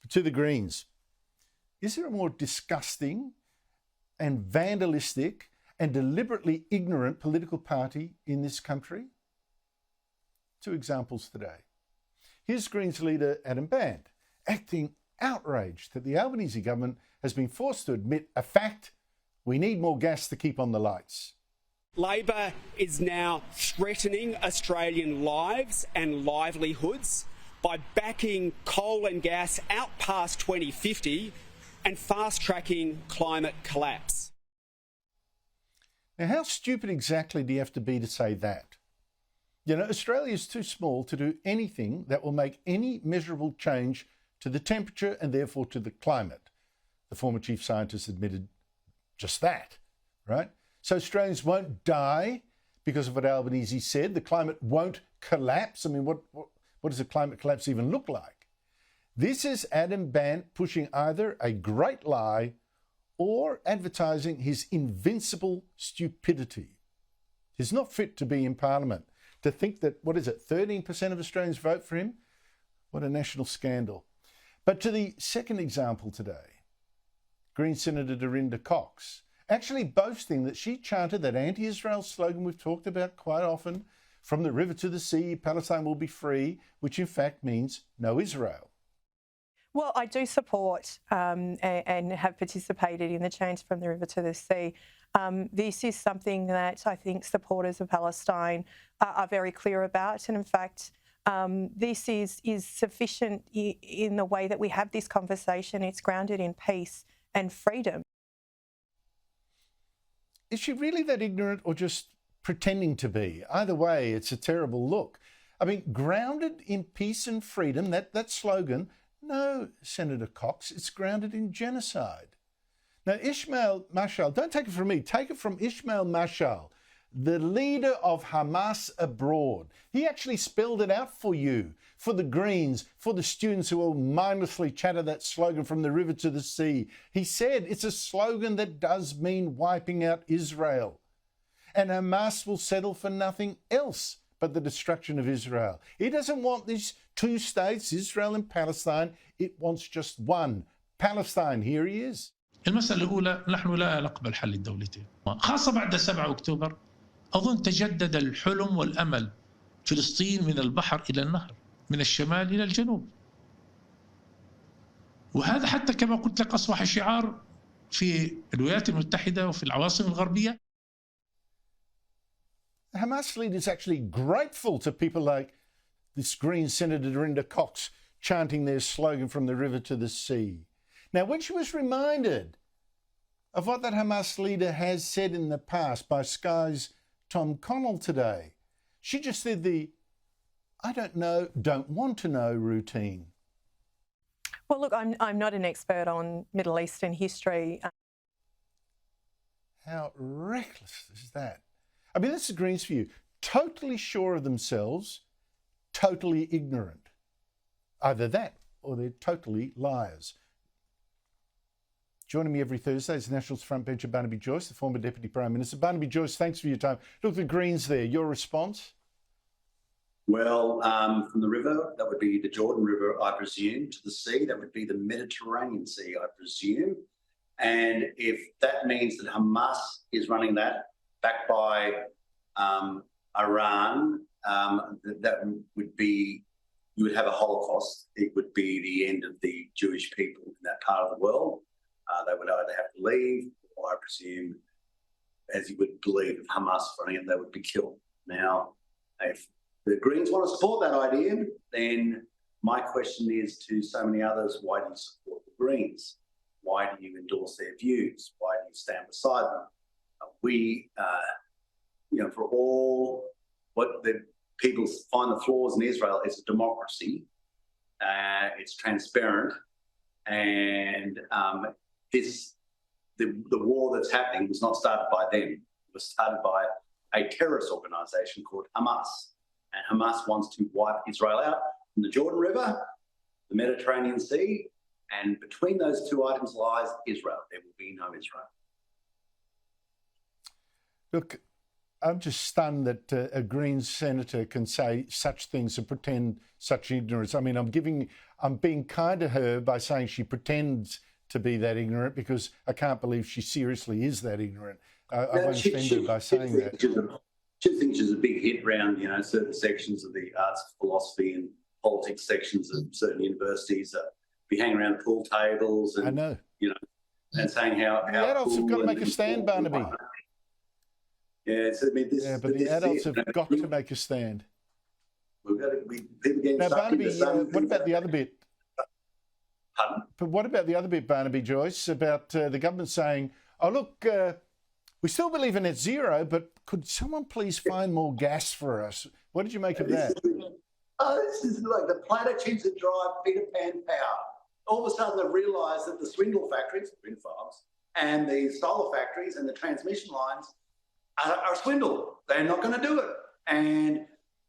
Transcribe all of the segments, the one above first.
to the Greens. Is there a more disgusting and vandalistic and deliberately ignorant political party in this country? 2 examples today. Here's Greens leader Adam Bandt acting outraged that the Albanese government has been forced to admit a fact: we need more gas to keep on the lights. Labor is now threatening Australian lives and livelihoods by backing coal and gas out past 2050 and fast-tracking climate collapse. Now, how stupid exactly do you have to be to say that? You know, Australia is too small to do anything that will make any measurable change to the temperature and therefore to the climate. The former chief scientist admitted just that, right? So Australians won't die because of what Albanese said. The climate won't collapse. I mean, what does a climate collapse even look like? This is Adam Bandt pushing either a great lie or advertising his invincible stupidity. He's not fit to be in Parliament. To think that, 13% of Australians vote for him? What a national scandal. But to the second example today, Greens Senator Dorinda Cox, actually boasting that she chanted that anti-Israel slogan we've talked about quite often, from the river to the sea, Palestine will be free, which in fact means no Israel. Well, I do support and have participated in the change from the river to the sea. This is something that I think supporters of Palestine are very clear about. And in fact, this is sufficient in the way that we have this conversation. It's grounded in peace and freedom. Is she really that ignorant or just pretending to be? Either way, it's a terrible look. I mean, grounded in peace and freedom, that slogan, no, Senator Cox, it's grounded in genocide. Now, Ismail Mashal, don't take it from me, take it from Ismail Mashal, the leader of Hamas abroad. He actually spelled it out for you, for the Greens, for the students who will mindlessly chatter that slogan from the river to the sea. He said it's a slogan that does mean wiping out Israel. And Hamas will settle for nothing else but the destruction of Israel. It doesn't want these 2 states, Israel and Palestine. It wants just one, Palestine. Here he is. المسألة الأولى، نحن لا نقبل حل الدولتين، خاصة بعد 7 أكتوبر. أظن تجدد الحلم والأمل، فلسطين من البحر إلى النهر، من الشمال إلى الجنوب. وهذا حتى كما قلت لك أصبح شعار في الولايات المتحدة وفي العواصم الغربية. The Hamas leader is actually grateful to people like this Greens Senator Dorinda Cox chanting their slogan from the river to the sea. Now, when she was reminded of what that Hamas leader has said in the past by Sky's Tom Connell today, she just did the I don't know, don't want to know routine. Well, look, I'm not an expert on Middle Eastern history. How reckless is that? I mean, this is Greens for you. Totally sure of themselves, totally ignorant. Either that or they're totally liars. Joining me every Thursday is Nationals front bencher Barnaby Joyce, the former Deputy Prime Minister. Barnaby Joyce, thanks for your time. Look, the Greens there, your response? Well, from the river, that would be the Jordan River, I presume. To the sea, that would be the Mediterranean Sea, I presume. And if that means that Hamas is running that, backed by Iran, that would be, you would have a Holocaust. It would be the end of the Jewish people in that part of the world. They would either have to leave, or I presume, as you would believe, if Hamas running it, they would be killed. Now, if the Greens want to support that idea, then my question is to so many others, why do you support the Greens? Why do you endorse their views? Why do you stand beside them? We, for all what the people find the flaws in Israel, it's a democracy. It's transparent, and the war that's happening was not started by them. It was started by a terrorist organisation called Hamas, and Hamas wants to wipe Israel out from the Jordan River, the Mediterranean Sea, and between those two items lies Israel. There will be no Israel. Look, I'm just stunned that a Greens senator can say such things and pretend such ignorance. I mean, I'm being kind to her by saying she pretends to be that ignorant, because I can't believe she seriously is that ignorant. I won't offend her by saying that. She thinks she's a big hit round, certain sections of the arts, philosophy and politics sections of certain universities. Be hanging around pool tables and, I know. And saying how the adults have got to make a stand, Barnaby. Yeah, but the adults have got to make a stand. People getting now, Barnaby, what about the other other bit? Pardon? But what about the other bit, Barnaby Joyce, about the government saying, oh, look, we still believe in net zero, but could someone please find more gas for us? What did you make of that? This is like the platitudes that drive Peter Pan power. All of a sudden, they've realised that the swindle factories, wind farms, and the solar factories and the transmission lines are a swindle. They're not going to do it. And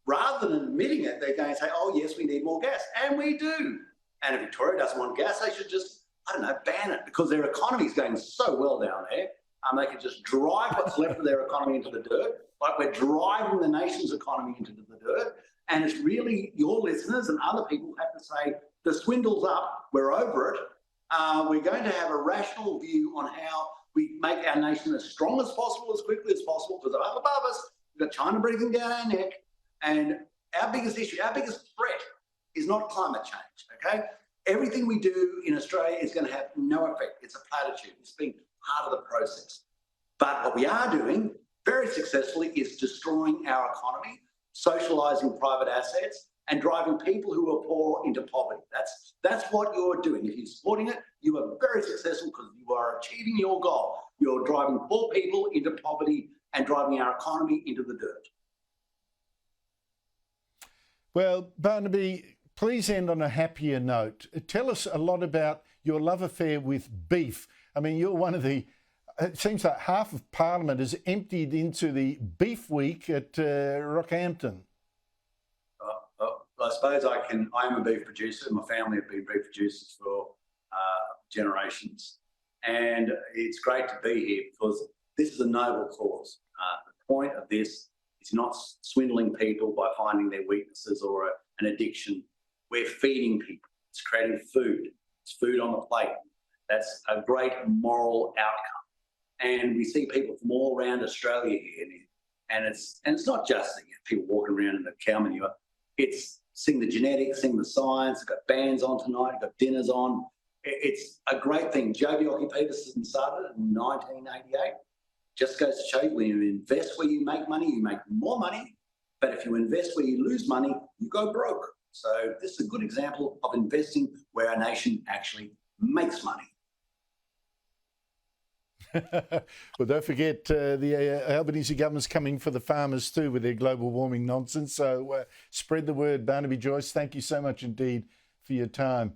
rather than admitting it, they're going to say, oh, yes, we need more gas. And we do. And if Victoria doesn't want gas, they should just, ban it, because their economy is going so well down there. They could just drive what's left of their economy into the dirt, like we're driving the nation's economy into the dirt. And it's really your listeners and other people have to say, the swindle's up, we're over it. We're going to have a rational view on how we make our nation as strong as possible, as quickly as possible, because up above us, we've got China breathing down our neck. And our biggest issue, our biggest threat is not climate change, okay? Everything we do in Australia is going to have no effect. It's a platitude. It's been part of the process. But what we are doing very successfully is destroying our economy, socialising private assets, and driving people who are poor into poverty. That's what you're doing. If you're supporting it, you are very successful because you are achieving your goal. You're driving poor people into poverty and driving our economy into the dirt. Well, Barnaby, please end on a happier note. Tell us a lot about your love affair with beef. I mean, you're one of the... It seems like half of Parliament is emptied into the beef week at Rockhampton. I suppose I am a beef producer. My family have been beef producers for generations. And it's great to be here because this is a noble cause. The point of this is not swindling people by finding their weaknesses or an addiction. We're feeding people. It's creating food. It's food on the plate. That's a great moral outcome. And we see people from all around Australia here. And it's not just people walking around in the cow manure. It's seeing the genetics, seeing the science. We've got bands on tonight, we've got dinners on. It's a great thing. Joe Peterson started it in 1988. Just goes to show you, when you invest where you make money, you make more money. But if you invest where you lose money, you go broke. So this is a good example of investing where our nation actually makes money. Well, don't forget the Albanese government's coming for the farmers too with their global warming nonsense. So spread the word. Barnaby Joyce, thank you so much indeed for your time.